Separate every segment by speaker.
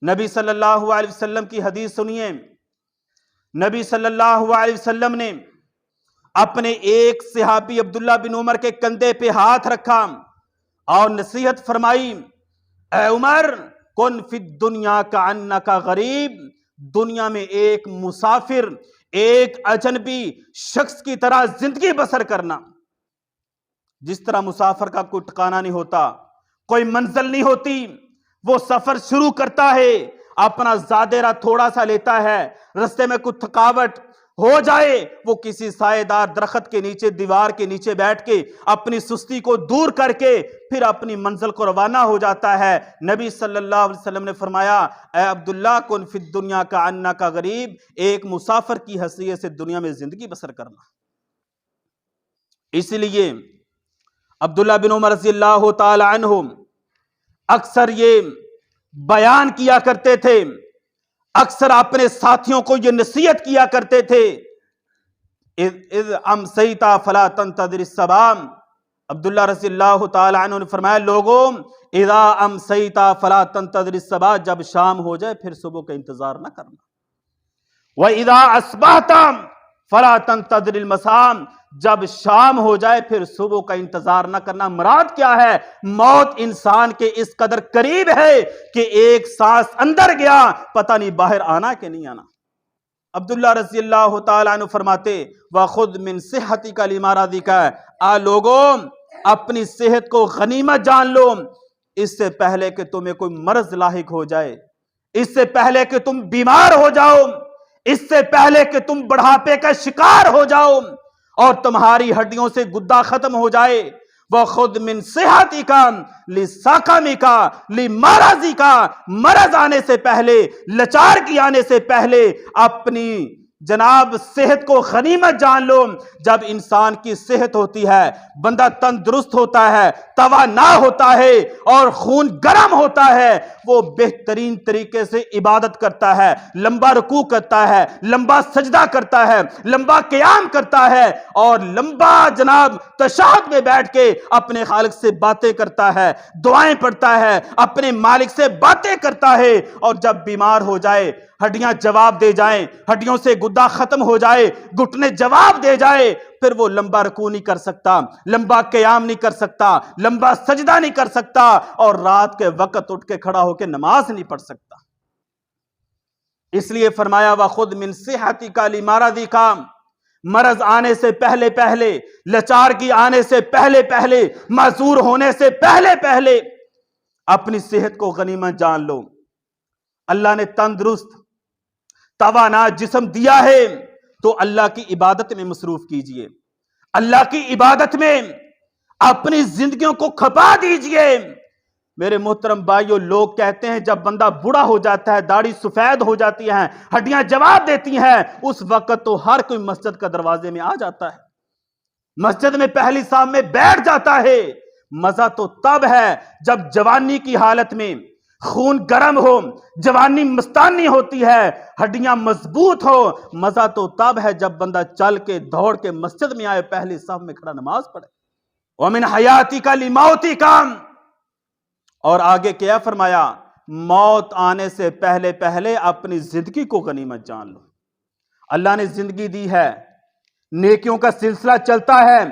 Speaker 1: نبی صلی اللہ علیہ وسلم کی حدیث سنیے. نبی صلی اللہ علیہ وسلم نے اپنے ایک صحابی عبداللہ بن عمر کے کندھے پہ ہاتھ رکھا اور نصیحت فرمائی، اے عمر کن فی الدنیا کأنک غریب، دنیا میں ایک مسافر، ایک اجنبی شخص کی طرح زندگی بسر کرنا. جس طرح مسافر کا کوئی ٹھکانہ نہیں ہوتا، کوئی منزل نہیں ہوتی، وہ سفر شروع کرتا ہے، اپنا زادہ راہ تھوڑا سا لیتا ہے، رستے میں کچھ تھکاوٹ ہو جائے وہ کسی سائے دار درخت کے نیچے، دیوار کے نیچے بیٹھ کے اپنی سستی کو دور کر کے پھر اپنی منزل کو روانہ ہو جاتا ہے. نبی صلی اللہ علیہ وسلم نے فرمایا، اے عبداللہ کن فی الدنیا کأنک غریب، ایک مسافر کی حیثیت سے دنیا میں زندگی بسر کرنا. اس لیے عبداللہ بن عمر رضی اللہ تعالی عنہ اکثر یہ بیان کیا کرتے تھے، اکثر اپنے ساتھیوں کو یہ نصیحت کیا کرتے تھے، اذ امسیت فلا تنتظر الصباح. عبداللہ رضی اللہ تعالی عنہ نے فرمایا، لوگوں اذا امسیت فلا تنتظر الصباح، جب شام ہو جائے پھر صبح کا انتظار نہ کرنا. وَإِذَا أَصْبَحْتَ فَلَا تَنْتَظِرِ الْمَسَاءَ، جب شام ہو جائے پھر صبح کا انتظار نہ کرنا. مراد کیا ہے؟ موت انسان کے اس قدر قریب ہے کہ ایک سانس اندر گیا پتہ نہیں باہر آنا کہ نہیں آنا. عبداللہ رضی اللہ تعالیٰ عنہ فرماتے، وَخُذْ مِنْ صِحَّتِكَ لِمَرَضِكَ، لوگوں اپنی صحت کو غنیمت جان لو، اس سے پہلے کہ تمہیں کوئی مرض لاحق ہو جائے، اس سے پہلے کہ تم بیمار ہو جاؤ، اس سے پہلے کہ تم بڑھاپے کا شکار ہو جاؤ اور تمہاری ہڈیوں سے گدا ختم ہو جائے. وَخُذْ مِنْ صِحَّتِكَ لِسَقَمِكَ لِمَرَضِكَ، مرض آنے سے پہلے، لاچارگی آنے سے پہلے اپنی جناب صحت کو غنیمت جان لو. جب انسان کی صحت ہوتی ہے، بندہ تندرست ہوتا ہے، توانا ہوتا ہے اور خون گرم ہوتا ہے، وہ بہترین طریقے سے عبادت کرتا ہے، لمبا رکوع کرتا ہے، لمبا سجدہ کرتا ہے، لمبا قیام کرتا ہے اور لمبا جناب تشہد میں بیٹھ کے اپنے خالق سے باتیں کرتا ہے، دعائیں پڑھتا ہے، اپنے مالک سے باتیں کرتا ہے. اور جب بیمار ہو جائے، ہڈیاں جواب دے جائیں، ہڈیوں سے گدا ختم ہو جائے، گھٹنے جواب دے جائے، پھر وہ لمبا رکوع نہیں کر سکتا، لمبا قیام نہیں کر سکتا، لمبا سجدہ نہیں کر سکتا اور رات کے وقت اٹھ کے کھڑا ہو کے نماز نہیں پڑھ سکتا. اس لیے فرمایا، وَخُذْ مِنْ صِحَّتِكَ لِمَرَضِكَ، مرض آنے سے پہلے پہلے، لاچارگی آنے سے پہلے پہلے، معذور ہونے سے پہلے پہلے اپنی صحت کو غنیمت جان لو. اللہ نے تندرست توانا جسم دیا ہے تو اللہ کی عبادت میں مصروف کیجئے، اللہ کی عبادت میں اپنی زندگیوں کو کھپا دیجئے. میرے محترم بھائیو، لوگ کہتے ہیں جب بندہ بوڑھا ہو جاتا ہے، داڑھی سفید ہو جاتی ہیں، ہڈیاں جواب دیتی ہیں، اس وقت تو ہر کوئی مسجد کا دروازے میں آ جاتا ہے، مسجد میں پہلی صف میں بیٹھ جاتا ہے. مزہ تو تب ہے جب جوانی کی حالت میں خون گرم ہو، جوانی مستانی ہوتی ہے، ہڈیاں مضبوط ہو. مزہ تو تب ہے جب بندہ چل کے دوڑ کے مسجد میں آئے، پہلی صف میں کھڑا نماز پڑھے. وَمِنْ حَيَاتِكَ لِمَوْتِكَ، اور آگے کیا فرمایا، موت آنے سے پہلے پہلے اپنی زندگی کو غنیمت جان لو. اللہ نے زندگی دی ہے، نیکیوں کا سلسلہ چلتا ہے.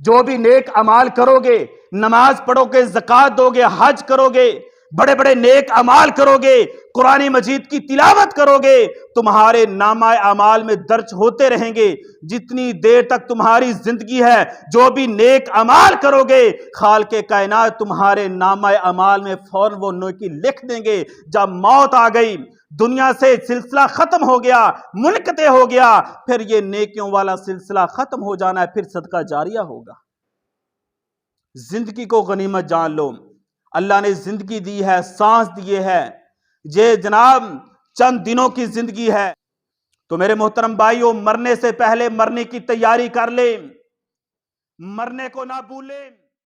Speaker 1: جو بھی نیک اعمال کرو گے، نماز پڑھو گے، زکوٰۃ دو گے، حج کرو گے، بڑے بڑے نیک اعمال کرو گے، قرآن مجید کی تلاوت کرو گے، تمہارے نامہ اعمال میں درج ہوتے رہیں گے. جتنی دیر تک تمہاری زندگی ہے، جو بھی نیک اعمال کرو گے، خالق کائنات تمہارے نامہ اعمال میں فوراً وہ نیکی لکھ دیں گے. جب موت آ گئی، دنیا سے سلسلہ ختم ہو گیا، منقطع ہو گیا، پھر یہ نیکیوں والا سلسلہ ختم ہو جانا ہے، پھر صدقہ جاریہ ہوگا. زندگی کو غنیمت جان لو. اللہ نے زندگی دی ہے، سانس دیے ہے، یہ جناب چند دنوں کی زندگی ہے. تو میرے محترم بھائیو، مرنے سے پہلے مرنے کی تیاری کر لیں، مرنے کو نہ بھولیں.